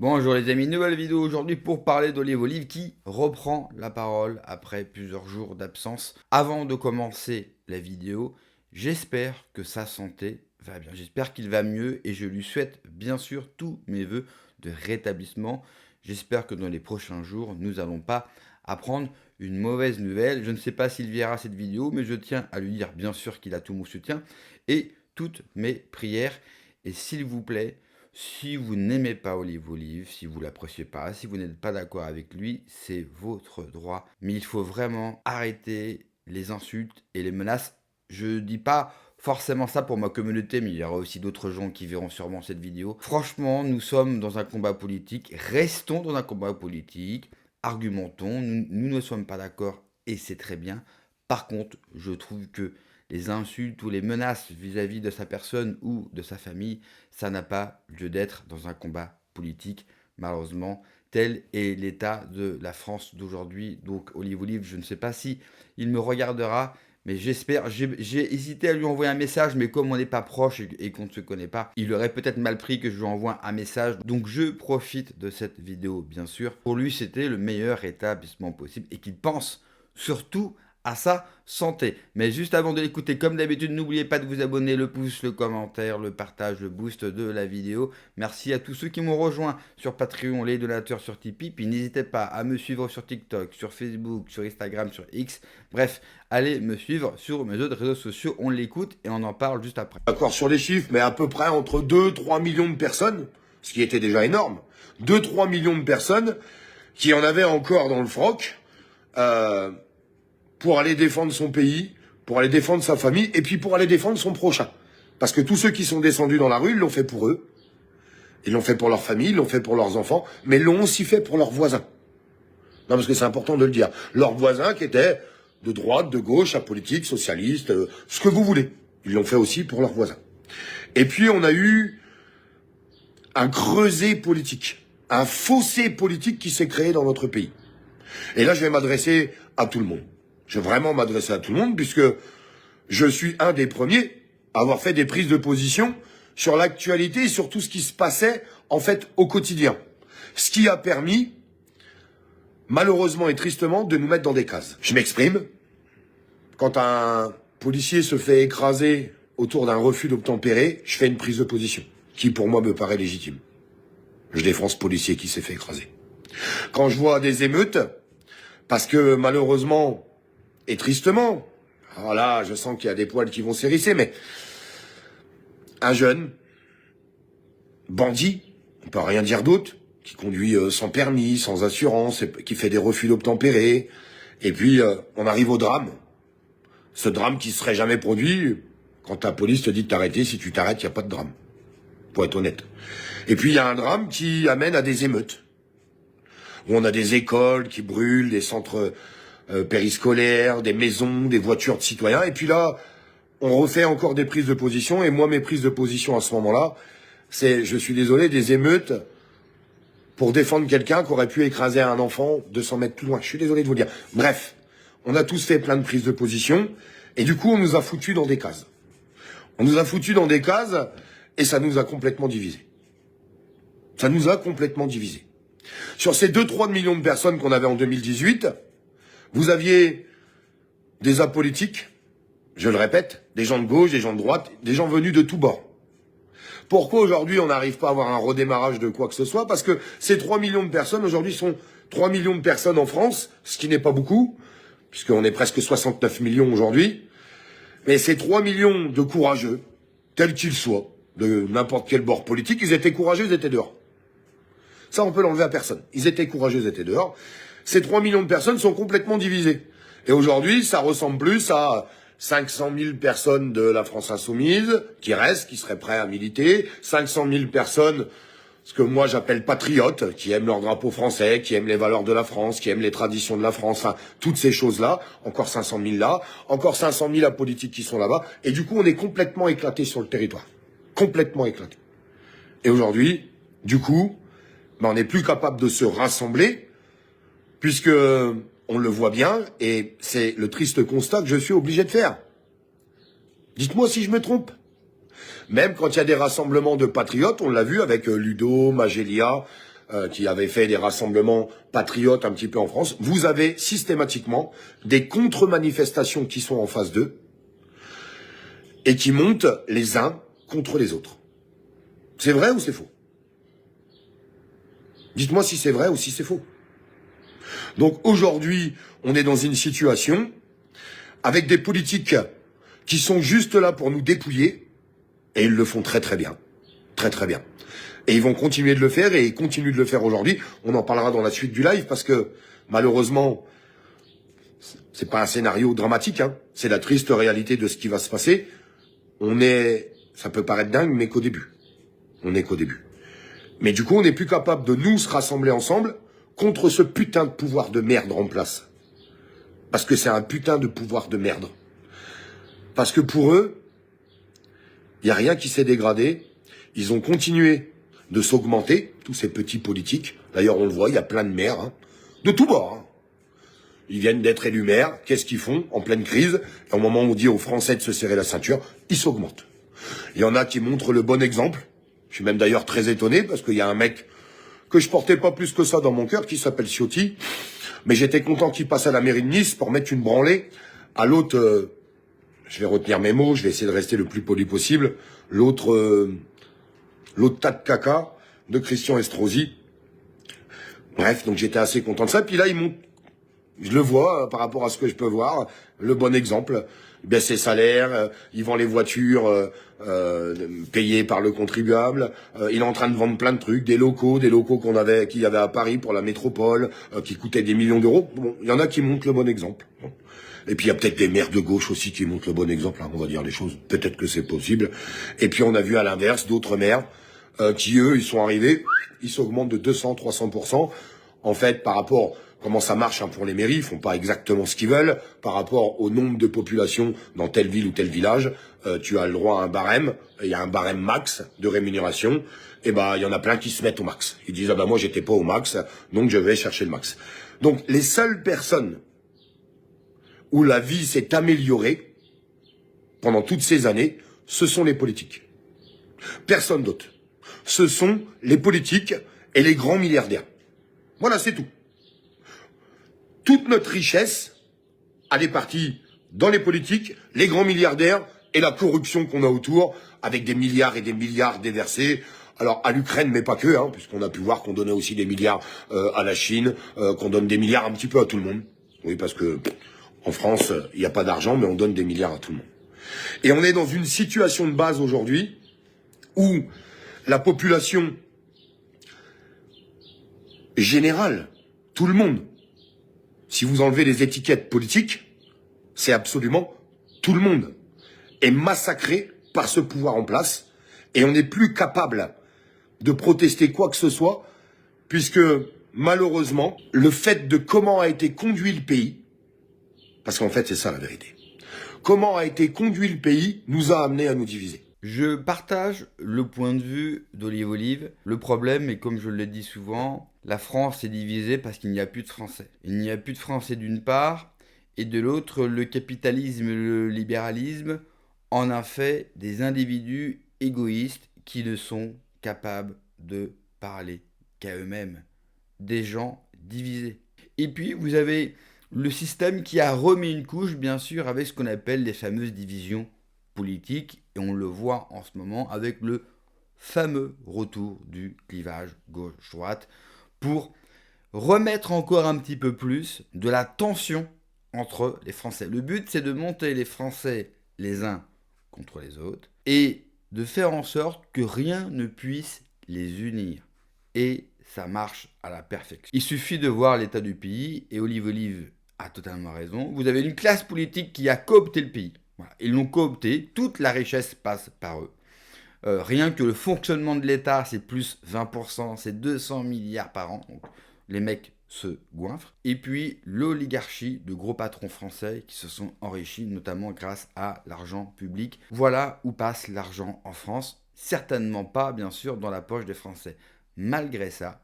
Bonjour les amis, nouvelle vidéo aujourd'hui pour parler d'Olive Olive qui reprend la parole après plusieurs jours d'absence. Avant de commencer la vidéo, j'espère que sa santé va bien, j'espère qu'il va mieux et je lui souhaite bien sûr tous mes voeux de rétablissement. J'espère que dans les prochains jours, nous n'allons pas apprendre une mauvaise nouvelle. Je ne sais pas s'il verra cette vidéo, mais je tiens à lui dire bien sûr qu'il a tout mon soutien et toutes mes prières. Et s'il vous plaît, si vous n'aimez pas Olive Olive, si vous l'appréciez pas, si vous n'êtes pas d'accord avec lui, c'est votre droit. Mais il faut vraiment arrêter les insultes et les menaces. Je dis pas forcément ça pour ma communauté, mais il y aura aussi d'autres gens qui verront sûrement cette vidéo. Franchement, nous sommes dans un combat politique. Restons dans un combat politique. Argumentons. Nous ne sommes pas d'accord et c'est très bien. Par contre, je trouve que les insultes ou les menaces vis-à-vis de sa personne ou de sa famille, ça n'a pas lieu d'être dans un combat politique, malheureusement. Tel est l'état de la France d'aujourd'hui. Donc Olive Olive, je ne sais pas si il me regardera, mais j'espère. J'ai hésité à lui envoyer un message, mais comme on n'est pas proche et qu'on ne se connaît pas, il aurait peut-être mal pris que je lui envoie un message. Donc je profite de cette vidéo, bien sûr. Pour lui, c'était le meilleur rétablissement possible et qu'il pense surtout à sa santé. Mais juste avant de l'écouter, comme d'habitude, n'oubliez pas de vous abonner, le pouce, le commentaire, le partage, le boost de la vidéo. Merci à tous ceux qui m'ont rejoint sur Patreon, les donateurs sur Tipeee. Puis n'hésitez pas à me suivre sur TikTok, sur Facebook, sur Instagram, sur X. Bref, allez me suivre sur mes autres réseaux sociaux. On l'écoute et on en parle juste après. D'accord sur les chiffres, mais à peu près entre 2-3 millions de personnes, ce qui était déjà énorme, 2-3 millions de personnes qui en avaient encore dans le froc pour aller défendre son pays, pour aller défendre sa famille, et puis pour aller défendre son prochain. Parce que tous ceux qui sont descendus dans la rue, ils l'ont fait pour eux, ils l'ont fait pour leur famille, ils l'ont fait pour leurs enfants, mais ils l'ont aussi fait pour leurs voisins. Non, parce que c'est important de le dire. Leurs voisins qui étaient de droite, de gauche, apolitiques, socialistes, ce que vous voulez. Ils l'ont fait aussi pour leurs voisins. Et puis on a eu un creuset politique, un fossé politique qui s'est créé dans notre pays. Et là, je vais m'adresser à tout le monde. Je vais vraiment m'adresser à tout le monde, puisque je suis un des premiers à avoir fait des prises de position sur l'actualité et sur tout ce qui se passait, en fait, au quotidien. Ce qui a permis, malheureusement et tristement, de nous mettre dans des cases. Je m'exprime. Quand un policier se fait écraser autour d'un refus d'obtempérer, je fais une prise de position, qui pour moi me paraît légitime. Je défends ce policier qui s'est fait écraser. Quand je vois des émeutes, parce que malheureusement, et tristement, alors là, je sens qu'il y a des poils qui vont s'hérisser, mais un jeune, bandit, on peut rien dire d'autre, qui conduit sans permis, sans assurance, qui fait des refus d'obtempérer, et puis on arrive au drame. Ce drame qui serait jamais produit, quand la police te dit de t'arrêter, si tu t'arrêtes, il n'y a pas de drame. Pour être honnête. Et puis il y a un drame qui amène à des émeutes. Où on a des écoles qui brûlent, des centres périscolaires, des maisons, des voitures de citoyens. Et puis là, on refait encore des prises de position. Et moi, mes prises de position à ce moment-là, c'est, je suis désolé, des émeutes pour défendre quelqu'un qui aurait pu écraser un enfant 200 mètres plus loin. Je suis désolé de vous le dire. Bref, on a tous fait plein de prises de position. Et du coup, on nous a foutus dans des cases. On nous a foutus dans des cases et ça nous a complètement divisés. Ça nous a complètement divisés. Sur ces 2-3 millions de personnes qu'on avait en 2018, vous aviez des apolitiques, je le répète, des gens de gauche, des gens de droite, des gens venus de tous bords. Pourquoi aujourd'hui on n'arrive pas à avoir un redémarrage de quoi que ce soit? Parce que ces 3 millions de personnes aujourd'hui sont 3 millions de personnes en France, ce qui n'est pas beaucoup, puisqu'on est presque 69 millions aujourd'hui. Mais ces 3 millions de courageux, tels qu'ils soient, de n'importe quel bord politique, ils étaient courageux, ils étaient dehors. Ça, on peut l'enlever à personne. Ils étaient courageux, ils étaient dehors. Ces 3 millions de personnes sont complètement divisées. Et aujourd'hui, ça ressemble plus à 500 000 personnes de la France insoumise qui restent, qui seraient prêts à militer, 500 000 personnes, ce que moi j'appelle patriotes, qui aiment leur drapeau français, qui aiment les valeurs de la France, qui aiment les traditions de la France, enfin, toutes ces choses-là, encore 500 000 là, encore 500 000 apolitiques qui sont là-bas, et du coup, on est complètement éclaté sur le territoire. Complètement éclaté. Et aujourd'hui, du coup, on n'est plus capable de se rassembler, puisque on le voit bien, et c'est le triste constat que je suis obligé de faire. Dites-moi si je me trompe. Même quand il y a des rassemblements de patriotes, on l'a vu avec Ludo, Magelia, qui avait fait des rassemblements patriotes un petit peu en France, vous avez systématiquement des contre-manifestations qui sont en face d'eux et qui montent les uns contre les autres. C'est vrai ou c'est faux? Dites-moi si c'est vrai ou si c'est faux. Donc aujourd'hui, on est dans une situation avec des politiques qui sont juste là pour nous dépouiller, et ils le font très très bien. Très très bien. Et ils vont continuer de le faire, et ils continuent de le faire aujourd'hui. On en parlera dans la suite du live, parce que malheureusement, c'est pas un scénario dramatique, hein. C'est la triste réalité de ce qui va se passer. Ça peut paraître dingue, mais qu'au début. On n'est qu'au début. Mais du coup, on n'est plus capable de nous se rassembler ensemble contre ce putain de pouvoir de merde en place. Parce que c'est un putain de pouvoir de merde. Parce que pour eux, il n'y a rien qui s'est dégradé. Ils ont continué de s'augmenter, tous ces petits politiques. D'ailleurs, on le voit, il y a plein de maires, hein, de tous bords. Hein. Ils viennent d'être élus maires. Qu'est-ce qu'ils font en pleine crise? Et au moment où on dit aux Français de se serrer la ceinture, ils s'augmentent. Il y en a qui montrent le bon exemple. Je suis même d'ailleurs très étonné parce qu'il y a un mec que je portais pas plus que ça dans mon cœur qui s'appelle Ciotti. Mais j'étais content qu'il passe à la mairie de Nice pour mettre une branlée à l'autre... je vais retenir mes mots, je vais essayer de rester le plus poli possible. L'autre tas de caca de Christian Estrosi. Bref, donc j'étais assez content de ça. Puis là, je le vois par rapport à ce que je peux voir, le bon exemple. Il baisse ses salaires, il vend les voitures payées par le contribuable. Il est en train de vendre plein de trucs, des locaux qu'il y avait à Paris pour la métropole, qui coûtaient des millions d'euros. Bon, il y en a qui montrent le bon exemple. Bon. Et puis il y a peut-être des maires de gauche aussi qui montrent le bon exemple, hein, on va dire les choses. Peut-être que c'est possible. Et puis on a vu à l'inverse d'autres maires qui, eux, ils sont arrivés, ils s'augmentent de 200-300%. En fait, par rapport... Comment ça marche hein, pour les mairies, ils font pas exactement ce qu'ils veulent. Par rapport au nombre de population dans telle ville ou tel village, tu as le droit à un barème. Il y a un barème max de rémunération. Et ben, il y en a plein qui se mettent au max. Ils disent, ah ben moi, j'étais pas au max, donc je vais chercher le max. Donc, les seules personnes où la vie s'est améliorée pendant toutes ces années, ce sont les politiques. Personne d'autre. Ce sont les politiques et les grands milliardaires. Voilà, c'est tout. Toute notre richesse, elle est partie dans les politiques, les grands milliardaires et la corruption qu'on a autour, avec des milliards et des milliards déversés. Alors à l'Ukraine, mais pas que, hein, puisqu'on a pu voir qu'on donnait aussi des milliards à la Chine, qu'on donne des milliards un petit peu à tout le monde. Oui, parce que en France, il n'y a pas d'argent, mais on donne des milliards à tout le monde. Et on est dans une situation de base aujourd'hui où la population générale, tout le monde, si vous enlevez les étiquettes politiques, c'est absolument tout le monde est massacré par ce pouvoir en place et on n'est plus capable de protester quoi que ce soit puisque malheureusement, le fait de comment a été conduit le pays, parce qu'en fait c'est ça la vérité, comment a été conduit le pays nous a amené à nous diviser. Je partage le point de vue d'Olive Olive. Le problème est, comme je le dis souvent, la France est divisée parce qu'il n'y a plus de Français. Il n'y a plus de Français d'une part, et de l'autre, le capitalisme et le libéralisme en a fait des individus égoïstes qui ne sont capables de parler qu'à eux-mêmes. Des gens divisés. Et puis, vous avez le système qui a remis une couche, bien sûr, avec ce qu'on appelle les fameuses divisions politiques, et on le voit en ce moment avec le fameux retour du clivage gauche-droite pour remettre encore un petit peu plus de la tension entre les Français. Le but, c'est de monter les Français les uns contre les autres et de faire en sorte que rien ne puisse les unir. Et ça marche à la perfection. Il suffit de voir l'état du pays, et Olive Olive a totalement raison. Vous avez une classe politique qui a coopté le pays. Voilà. Ils l'ont coopté, toute la richesse passe par eux. Rien que le fonctionnement de l'État, c'est plus 20%, c'est 200 milliards par an. Donc, les mecs se goinfrent. Et puis, l'oligarchie de gros patrons français qui se sont enrichis, notamment grâce à l'argent public. Voilà où passe l'argent en France. Certainement pas, bien sûr, dans la poche des Français. Malgré ça,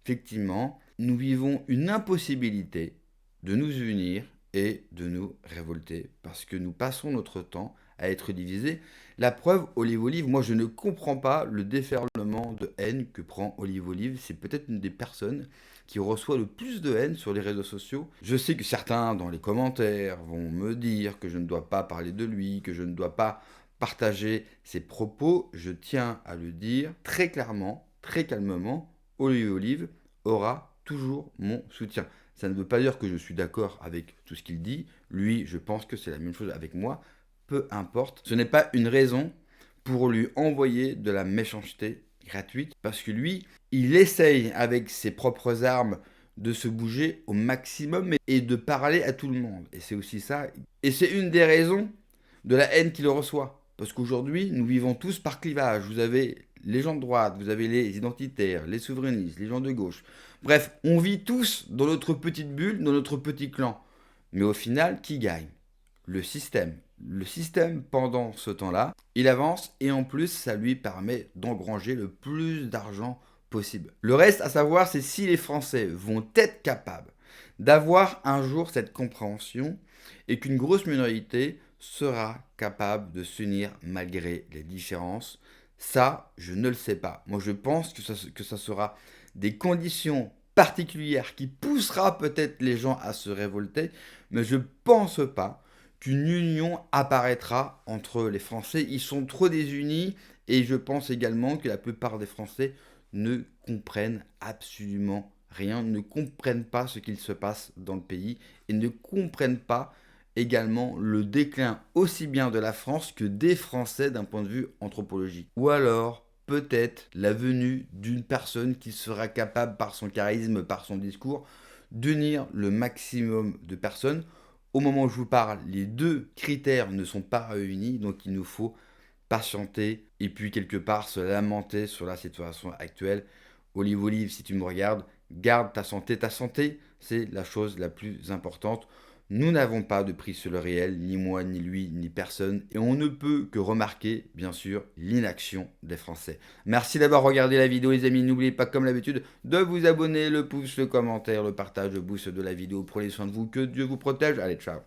effectivement, nous vivons une impossibilité de nous unir et de nous révolter parce que nous passons notre temps à être divisé. La preuve, Olive Olive, moi je ne comprends pas le déferlement de haine que prend Olive Olive. C'est peut-être une des personnes qui reçoit le plus de haine sur les réseaux sociaux. Je sais que certains dans les commentaires vont me dire que je ne dois pas parler de lui, que je ne dois pas partager ses propos. Je tiens à le dire très clairement, très calmement, Olive Olive aura toujours mon soutien. Ça ne veut pas dire que je suis d'accord avec tout ce qu'il dit. Lui, je pense que c'est la même chose avec moi. Peu importe. Ce n'est pas une raison pour lui envoyer de la méchanceté gratuite parce que lui, il essaye avec ses propres armes de se bouger au maximum et de parler à tout le monde. Et c'est aussi ça. Et c'est une des raisons de la haine qu'il reçoit. Parce qu'aujourd'hui, nous vivons tous par clivage. Vous avez les gens de droite, vous avez les identitaires, les souverainistes, les gens de gauche. Bref, on vit tous dans notre petite bulle, dans notre petit clan. Mais au final, qui gagne? Le système. Le système, pendant ce temps-là, il avance et en plus, ça lui permet d'engranger le plus d'argent possible. Le reste à savoir, c'est si les Français vont être capables d'avoir un jour cette compréhension et qu'une grosse minorité sera capable de s'unir malgré les différences. Ça, je ne le sais pas. Moi, je pense que ça sera des conditions particulières qui poussera peut-être les gens à se révolter, mais je pense pas qu'une union apparaîtra entre les Français. Ils sont trop désunis et je pense également que la plupart des Français ne comprennent absolument rien, ne comprennent pas ce qu'il se passe dans le pays et ne comprennent pas également le déclin aussi bien de la France que des Français d'un point de vue anthropologique. Ou alors, peut-être la venue d'une personne qui sera capable par son charisme, par son discours, d'unir le maximum de personnes. Au moment où je vous parle, les deux critères ne sont pas réunis, donc il nous faut patienter et puis quelque part se lamenter sur la situation actuelle. Olive Olive, si tu me regardes, garde ta santé. Ta santé, c'est la chose la plus importante. Nous n'avons pas de prix sur le réel, ni moi, ni lui, ni personne, et on ne peut que remarquer, bien sûr, l'inaction des Français. Merci d'avoir regardé la vidéo, les amis. N'oubliez pas, comme d'habitude, de vous abonner, le pouce, le commentaire, le partage, le boost de la vidéo. Prenez soin de vous, que Dieu vous protège. Allez, ciao.